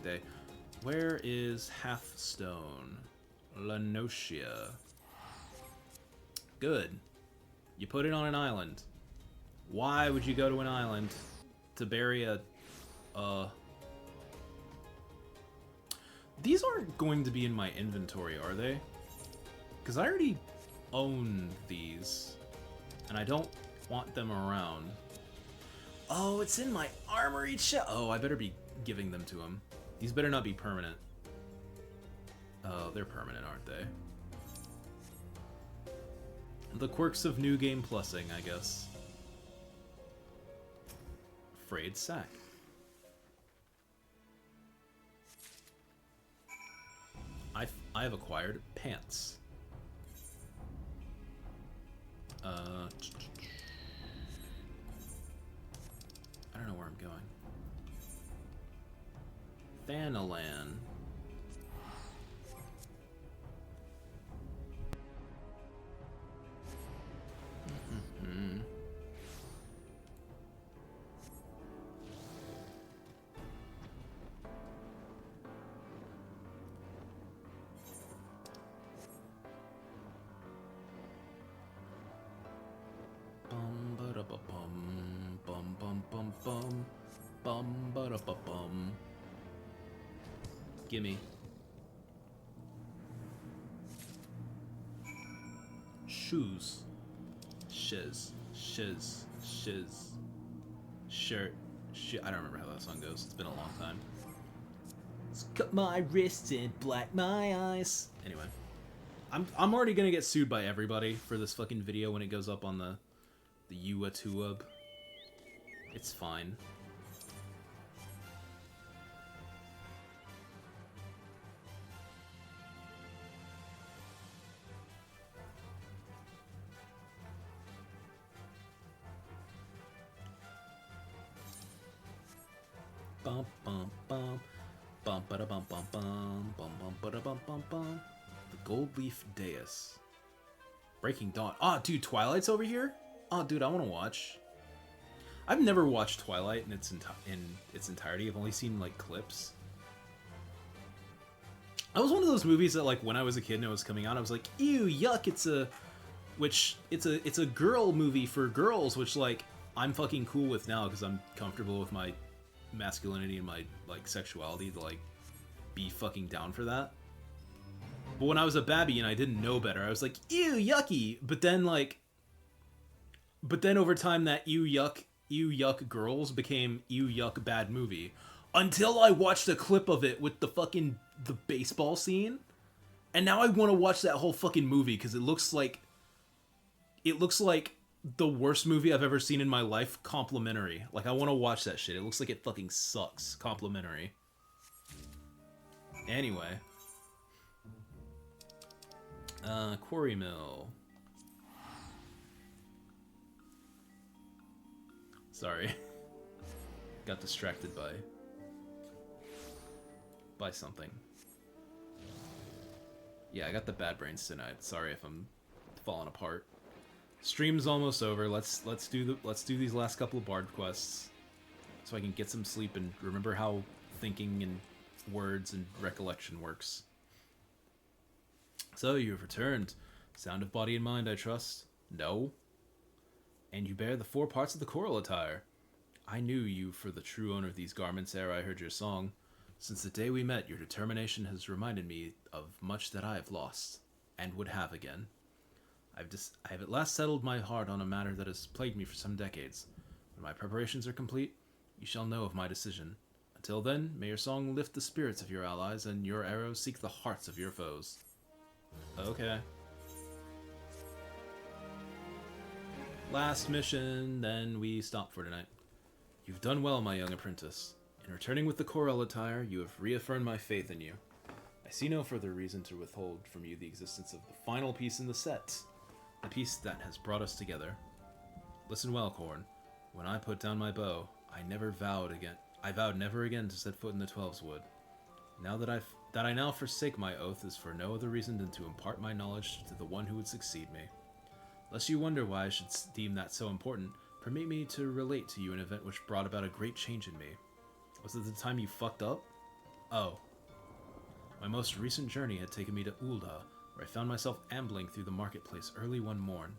day. Where is Hearthstone? Lanosia. Good. You put it on an island. Why would you go to an island to bury a... These aren't going to be in my inventory, are they? Because I already own these. And I don't want them around. Oh, it's in my armory chest. Oh, I better be giving them to him. These better not be permanent. Oh, they're permanent, aren't they? The quirks of New Game Plusing, I guess. Frayed sack. I have acquired pants. I don't know where I'm going. Thanalan. Ba-da-ba-bum. Gimme. Shoes. Shiz. Shiz. Shiz. Shirt. Shit. I don't remember how that song goes. It's been a long time. Let's cut my wrists and black my eyes. Anyway. I'm already gonna get sued by everybody for this fucking video when it goes up on the YouTube. It's fine. Bum bum bum bum ba da bum bum bum bum bum ba da bum bum bum. The Gold Leaf Dais. Breaking Dawn. Ah, dude, Twilight's over here? Oh, dude, I want to watch. I've never watched Twilight in its entirety. I've only seen, like, clips. I was one of those movies that, like, when I was a kid and it was coming out, I was like, ew, yuck, it's a girl movie for girls, which, like, I'm fucking cool with now because I'm comfortable with my masculinity and my, like, sexuality to, like, be fucking down for that. But when I was a babby and I didn't know better, I was like, ew, yucky. But then over time that ew yuck girls became ew yuck bad movie. Until I watched a clip of it with the baseball scene. And now I want to watch that whole fucking movie because it looks like the worst movie I've ever seen in my life, complimentary. Like, I want to watch that shit. It looks like it fucking sucks, complimentary. Anyway. Quarry Mill. Sorry. Got distracted by something. Yeah, I got the bad brains tonight. Sorry if I'm falling apart. Stream's almost over. Let's do these last couple of bard quests so I can get some sleep and remember how thinking and words and recollection works. So you have returned. Sound of body and mind, I trust? No. And you bear the 4 parts of the choral attire. I knew you for the true owner of these garments ere I heard your song. Since the day we met, your determination has reminded me of much that I have lost, and would have again. I have at last settled my heart on a matter that has plagued me for some decades. When my preparations are complete, you shall know of my decision. Until then, may your song lift the spirits of your allies, and your arrows seek the hearts of your foes. Okay. Last mission, then we stop for tonight. You've done well, my young apprentice. In returning with the choral attire, you have reaffirmed my faith in you. I see no further reason to withhold from you the existence of the final piece in the set. The piece that has brought us together. Listen well, Corn. When I put down my bow, I vowed never again to set foot in the Twelves Wood. Now that I now forsake my oath is for no other reason than to impart my knowledge to the one who would succeed me. Lest you wonder why I should deem that so important, permit me to relate to you an event which brought about a great change in me. Was it the time you fucked up? Oh. My most recent journey had taken me to Ulda, where I found myself ambling through the marketplace early one morn.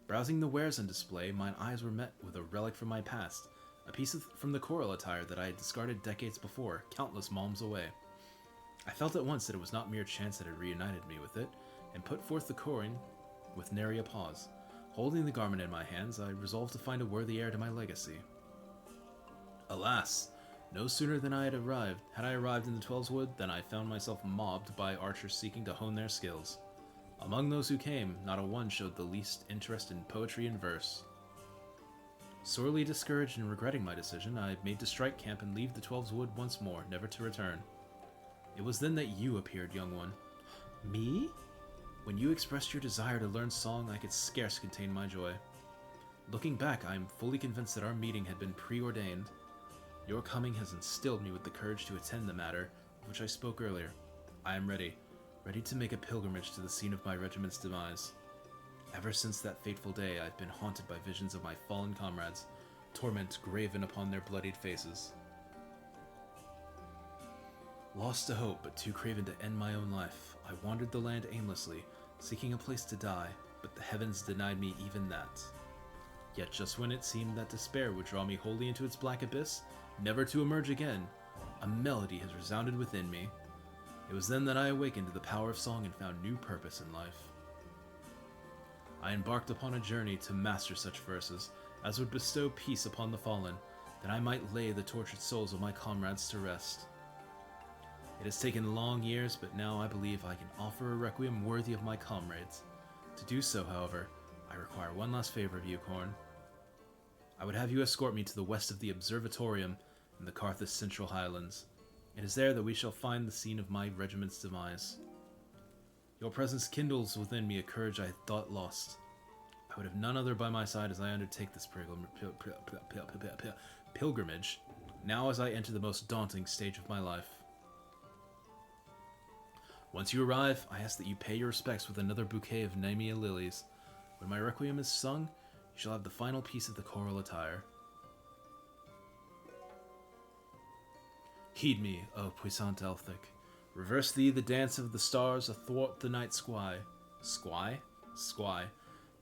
Browsing the wares on display, mine eyes were met with a relic from my past, a piece from the choral attire that I had discarded decades before, countless malms away. I felt at once that it was not mere chance that had reunited me with it, and put forth the coin with nary a pause. Holding the garment in my hands, I resolved to find a worthy heir to my legacy. Alas! No sooner than had I arrived in the Twelves Wood than I found myself mobbed by archers seeking to hone their skills. Among those who came, not a one showed the least interest in poetry and verse. Sorely discouraged and regretting my decision, I made to strike camp and leave the Twelves Wood once more, never to return. It was then that you appeared, young one. Me? When you expressed your desire to learn song, I could scarce contain my joy. Looking back, I am fully convinced that our meeting had been preordained. Your coming has instilled me with the courage to attend the matter of which I spoke earlier. I am ready to make a pilgrimage to the scene of my regiment's demise. Ever since that fateful day, I've been haunted by visions of my fallen comrades, torment graven upon their bloodied faces. Lost to hope, but too craven to end my own life, I wandered the land aimlessly, seeking a place to die, but the heavens denied me even that. Yet just when it seemed that despair would draw me wholly into its black abyss, never to emerge again, a melody has resounded within me. It was then that I awakened to the power of song and found new purpose in life. I embarked upon a journey to master such verses as would bestow peace upon the fallen, that I might lay the tortured souls of my comrades to rest. It has taken long years, but now I believe I can offer a requiem worthy of my comrades. To do so, however, I require one last favor of you, Korn. I would have you escort me to the west of the Observatorium in the Karthus Central Highlands. It is there that we shall find the scene of my regiment's demise. Your presence kindles within me a courage I thought lost. I would have none other by my side as I undertake this pilgrimage, now as I enter the most daunting stage of my life. Once you arrive, I ask that you pay your respects with another bouquet of Nemea lilies. When my requiem is sung, you shall have the final piece of the choral attire. Heed me, O puissant Elphic. Reverse thee the dance of the stars athwart the night sky. Sky?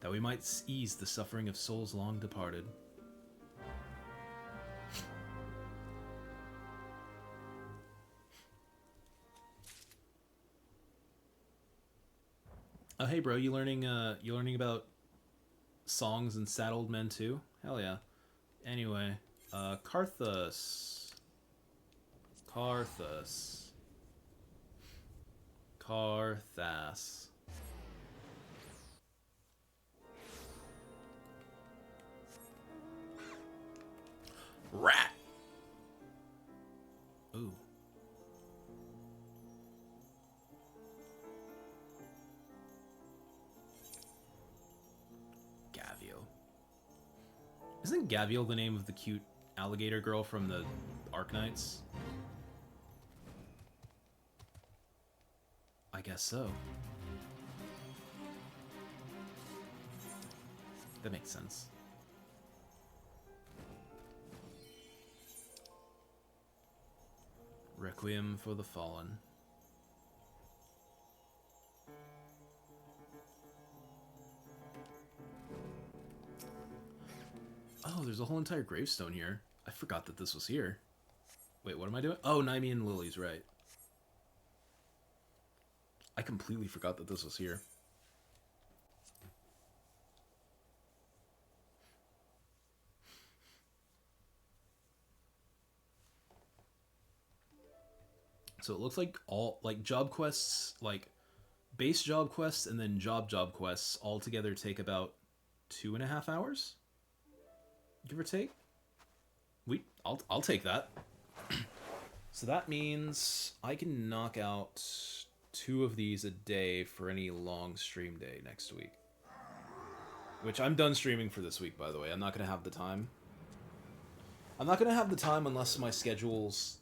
That we might ease the suffering of souls long departed. Oh, hey, bro, you learning about songs and sad old men too? Hell yeah. Anyway, Karthus. Rat! Ooh. Gavial. Isn't Gavial the name of the cute alligator girl from the Arknights? I guess so. That makes sense. Requiem for the Fallen. Oh, there's a whole entire gravestone here. I forgot that this was here. Wait, what am I doing? Oh, Nemean Lilies, right. I completely forgot that this was here. So it looks like all, like, job quests, like, base job quests and then job quests all together take about 2.5 hours? Give or take? I'll take that. So that means I can knock out 2 of these a day for any long stream day next week. Which I'm done streaming for this week, by the way. I'm not going to have the time. I'm not going to have the time unless my schedule's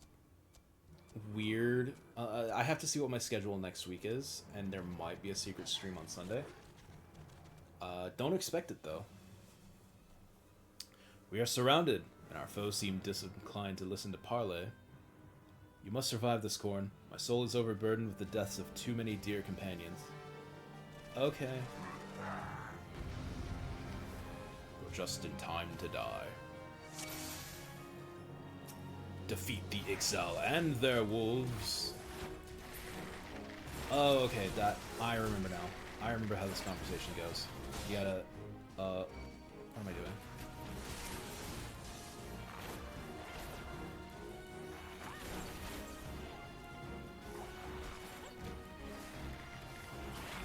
weird. I have to see what my schedule next week is, and there might be a secret stream on Sunday. Don't expect it, though. We are surrounded, and our foes seem disinclined to listen to parley. You must survive this, Korn. My soul is overburdened with the deaths of too many dear companions. Okay. You're just in time to die. Defeat the Ixal and their wolves. Oh, okay, that... I remember now. I remember how this conversation goes. You gotta... what am I doing?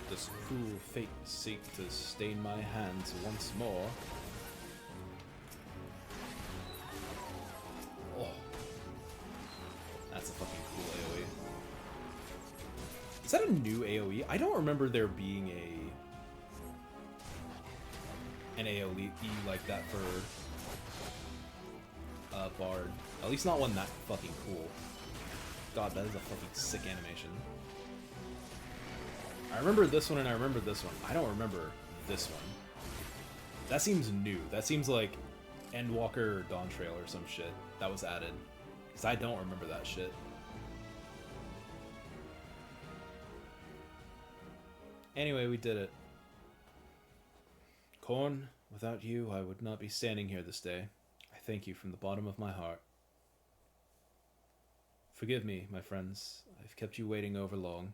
Does cruel fate seek to stain my hands once more? Oh. That's a fucking cool AoE. Is that a new AoE? I don't remember there being an AoE like that for Bard. At least not one that fucking cool. God, that is a fucking sick animation. I remember this one and I remember this one. I don't remember this one. That seems new. That seems like Endwalker or Dawn Trail or some shit that was added. Because I don't remember that shit. Anyway, we did it. Korn, without you, I would not be standing here this day. I thank you from the bottom of my heart. Forgive me, my friends. I've kept you waiting over long.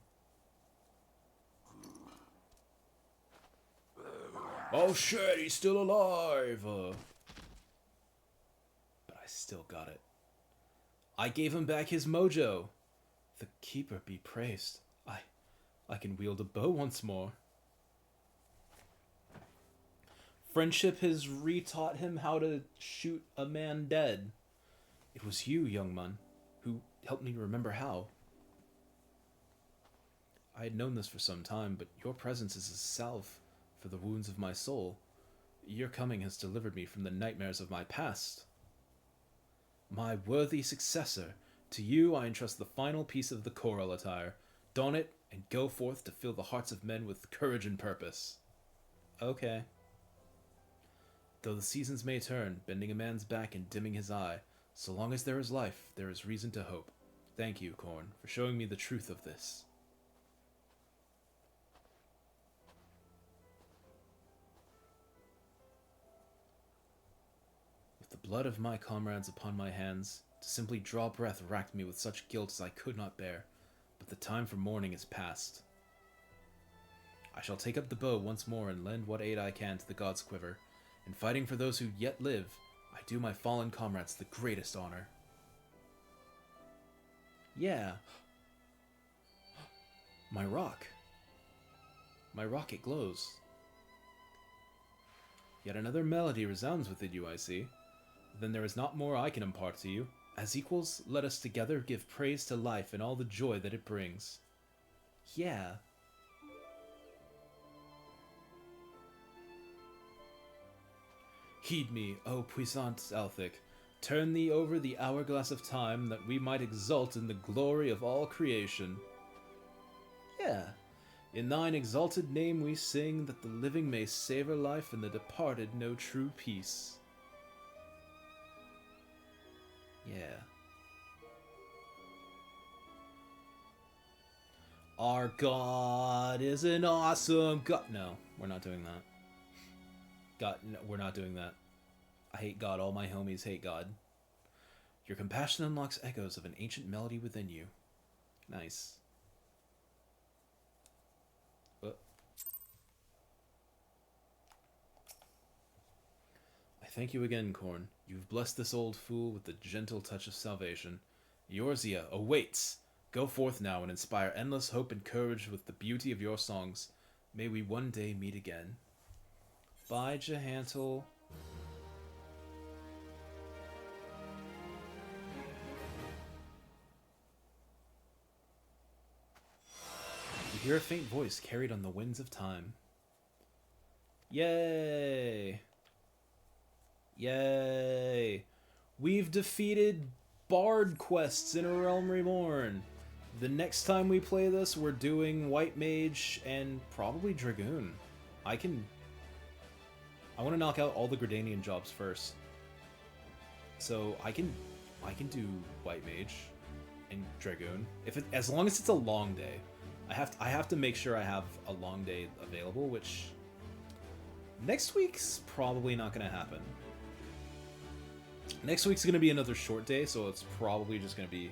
Oh shit, he's still alive! But I still got it. I gave him back his mojo. The Keeper be praised. I can wield a bow once more. Friendship has retaught him how to shoot a man dead. It was you, young man, who helped me remember how. I had known this for some time, but your presence is a salve for the wounds of my soul. Your coming has delivered me from the nightmares of my past. My worthy successor, to you I entrust the final piece of the choral attire. Don it, and go forth to fill the hearts of men with courage and purpose. Okay. Though the seasons may turn, bending a man's back and dimming his eye, so long as there is life, there is reason to hope. Thank you, Korn, for showing me the truth of this. With the blood of my comrades upon my hands, to simply draw breath racked me with such guilt as I could not bear, but the time for mourning is past. I shall take up the bow once more and lend what aid I can to the gods' quiver. In fighting for those who yet live, I do my fallen comrades the greatest honor. Yeah. My rock. My rocket glows. Yet another melody resounds within you, I see. Then there is not more I can impart to you. As equals, let us together give praise to life and all the joy that it brings. Yeah. Heed me, O puissant Elphic. Turn thee over the hourglass of time, that we might exult in the glory of all creation. Yeah. In thine exalted name we sing, that the living may savor life and the departed know true peace. Yeah. Our God is an awesome God. No, we're not doing that. God, no, we're not doing that. I hate God. All my homies hate God. Your compassion unlocks echoes of an ancient melody within you. Nice. I thank you again, Korn. You've blessed this old fool with the gentle touch of salvation. Eorzea awaits. Go forth now and inspire endless hope and courage with the beauty of your songs. May we one day meet again. Bye, Jahantel. You hear a faint voice carried on the winds of time. Yay! Yay! We've defeated Bard quests in A Realm Reborn. The next time we play this, we're doing White Mage and probably Dragoon. I want to knock out all the Gridanian jobs first. So I can do White Mage and Dragoon. As long as it's a long day. I have to make sure I have a long day available, which next week's probably not going to happen. Next week's going to be another short day, so it's probably just going to be...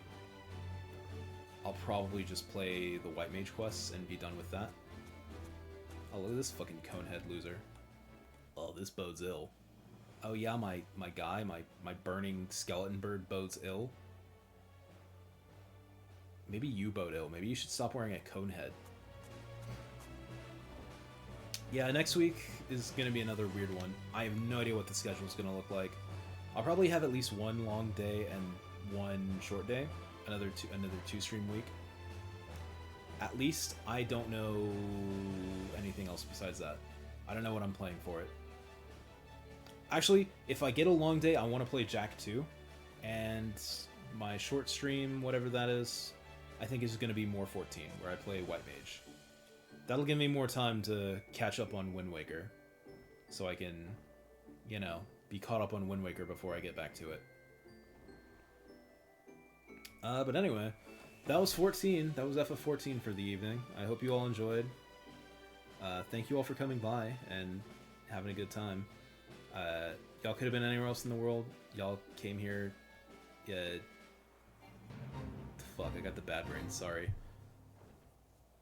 I'll probably just play the White Mage quests and be done with that. Oh, look at this fucking conehead loser. Oh, this bodes ill. Oh yeah, my guy, my burning skeleton bird bodes ill. Maybe you bode ill. Maybe you should stop wearing a cone head. Yeah, next week is going to be another weird one. I have no idea what the schedule is going to look like. I'll probably have at least one long day and one short day. Another two stream week. At least I don't know anything else besides that. I don't know what I'm playing for it. Actually, if I get a long day, I want to play Jack 2. And my short stream, whatever that is, I think is going to be more 14, where I play White Mage. That'll give me more time to catch up on Wind Waker. So I can, you know, be caught up on Wind Waker before I get back to it. But anyway, that was 14. That was FF14 for the evening. I hope you all enjoyed. Thank you all for coming by and having a good time. Y'all could have been anywhere else in the world. Y'all came here. The fuck, I got the bad brain. Sorry.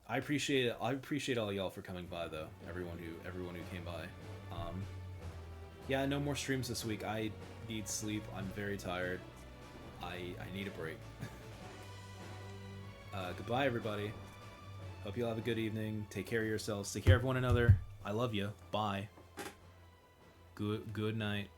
I appreciate it. I appreciate all y'all for coming by, though. Everyone who came by. Yeah, no more streams this week. I need sleep. I'm very tired. I need a break. Goodbye, everybody. Hope you all have a good evening. Take care of yourselves. Take care of one another. I love you. Bye. Good night.